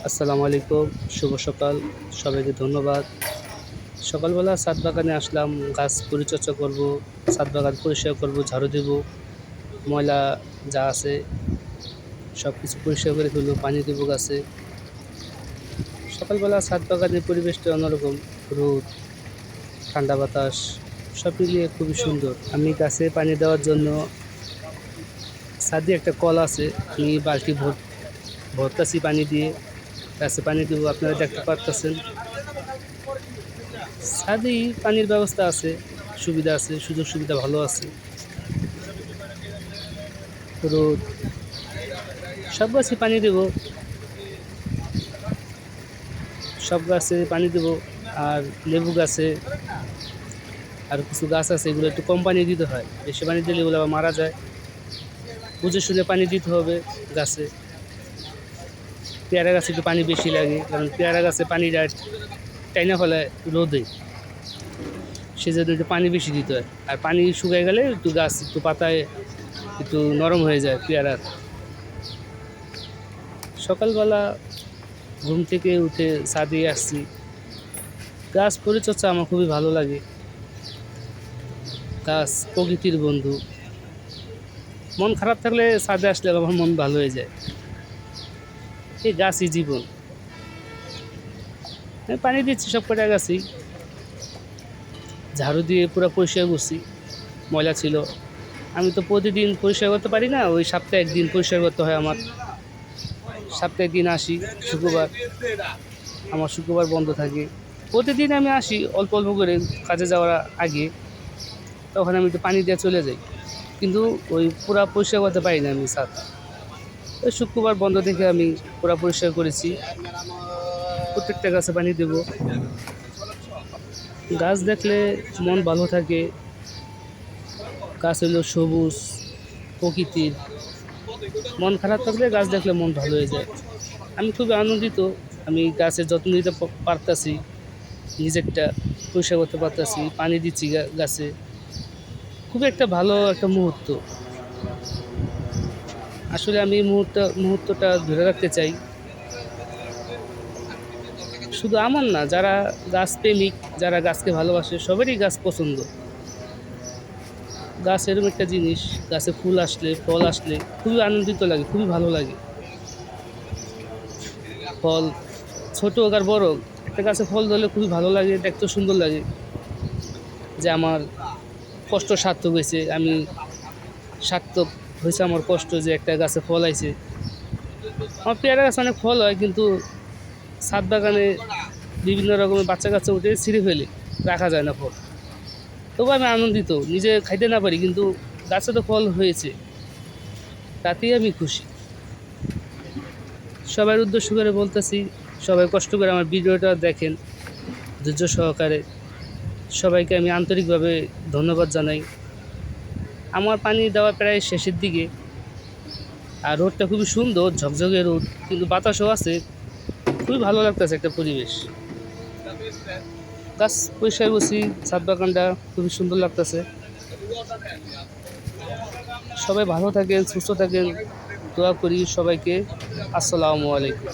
আসসালামু আলাইকুম, শুভ সকাল। সবাইকে ধন্যবাদ। সকালবেলা ছাদ বাগানে আসলাম, গাছ পরিচর্যা করব, ছাদ বাগান পরিষ্কার করব, ঝাড়ু দেব, ময়লা যা আছে সব কিছু পরিষ্কার করে ফেলব, পানি দেব গাছে। সকালবেলা ছাদ বাগানের পরিবেশটা অন্যরকম, রোদ, ঠান্ডা বাতাস সব মিলিয়ে খুবই সুন্দর। আমি গাছে পানি দেওয়ার জন্য ছাদে একটা কল আছে, আমি বালতি ভরতাছি পানি দিয়ে, গাছে পানি দেবো। আপনারা দেখতে পারতেছেন ছাদেই পানির ব্যবস্থা আছে, সুবিধা আছে, সুযোগ সুবিধা ভালো আছে। রোদ, সব গাছে পানি দেব, সব গাছে পানি দেব। আর লেবু গাছে আর কিছু গাছ আছে, এগুলো একটু কম পানি দিতে হয়, বেশি পানি দিলে এগুলো আবার মারা যায়। বুঝে শুনে পানি দিতে হবে গাছে। পেয়ারা গাছে একটু পানি বেশি লাগে, কারণ পেয়ারা গাছে পানিটা টাইনা ফেলে রোদে, সেজন্য একটু পানি বেশি দিতে হয়। আর পানি শুকিয়ে গেলে একটু গাছ একটু পাতায় একটু নরম হয়ে যায় পেয়ারার। সকালবেলা ঘুম থেকে উঠে ছাদে আসছি, গাছ পরিচর্যা আমার খুবই ভালো লাগে। গাছ প্রকৃতির বন্ধু, মন খারাপ থাকলে ছাদে আসলে আমার মন ভালো হয়ে যায়। এই গাছই জীবন। আমি পানি দিচ্ছি সব কটা গাছই, ঝাড়ু দিয়ে পুরো পরিষ্কার করছি, ময়লা ছিল। আমি তো প্রতিদিন পরিষ্কার করতে পারি না, ওই সপ্তাহে একদিন পরিষ্কার করতে হয় আমার। সপ্তাহে একদিন আসি, শুক্রবার, আমার শুক্রবার বন্ধ থাকে। প্রতিদিন আমি আসি অল্প অল্প করে কাজে যাওয়ার আগে, তখন আমি একটু পানি দিয়ে চলে যাই, কিন্তু ওই পুরা পরিষ্কার করতে পারি না আমি ছাদ। ওই শুক্রবার বন্ধ থেকে আমি পুরা পরিষ্কার করেছি। প্রত্যেকটা গাছে পানি দেব। গাছ দেখলে মন ভালো থাকে। গাছ হলো সবুজ প্রকৃতির, মন খারাপ থাকলে গাছ দেখলে মন ভালো হয়ে যায়। আমি খুবই আনন্দিত, আমি গাছের যত্ন নিতে পারতাছি, নিজেরটা পরিষ্কার করতে পারতাছি, পানি দিচ্ছি গাছে। খুবই একটা ভালো একটা মুহূর্ত। আসলে আমি এই মুহূর্তটা ধরে রাখতে চাই। শুধু আমার না, যারা গাছ প্রেমিক, যারা গাছকে ভালোবাসে, সবারই গাছ পছন্দ। গাছ এরকম একটা জিনিস, গাছে ফুল আসলে, ফল আসলে খুবই আনন্দিত লাগে, খুবই ভালো লাগে। ফল ছোট হোক আর বড় হোক, একটা গাছে ফল ধরলে খুবই ভালো লাগে, দেখতে সুন্দর লাগে, যে আমার কষ্ট সার্থক হয়েছে, আমি সার্থক হয়েছে আমার কষ্ট, যে একটা গাছে ফল আইছে। আমার পেয়ারা গাছে অনেক ফল হয়, কিন্তু ছাদ বাগানে বিভিন্ন রকমের বাচ্চা কাচ্চা উঠে ছিঁড়ে ফেলে, রাখা যায় না ফল। তবু আমি আনন্দিত, নিজে খাইতে না পারি, কিন্তু গাছে তো ফল হয়েছে, তাতেই আমি খুশি। সবার উদ্দেশ্য করে বলতেছি, সবাই কষ্ট করে আমার ভিডিওটা দেখেন ধৈর্য সহকারে। সবাইকে আমি আন্তরিকভাবে ধন্যবাদ জানাই। আমার পানি দেওয়া প্রায় শেষের দিকে, আর রোদটা খুবই সুন্দর, ঝকঝকে রোদ, কিন্তু বাতাসও আছে, খুবই ভালো লাগতেছে একটা পরিবেশ। গাছ পরিষ্কার করছি, ছাদ বাগানটা খুবই সুন্দর লাগতেছে। সবাই ভালো থাকেন, সুস্থ থাকেন, দোয়া করি সবাইকে। আসসালামু আলাইকুম।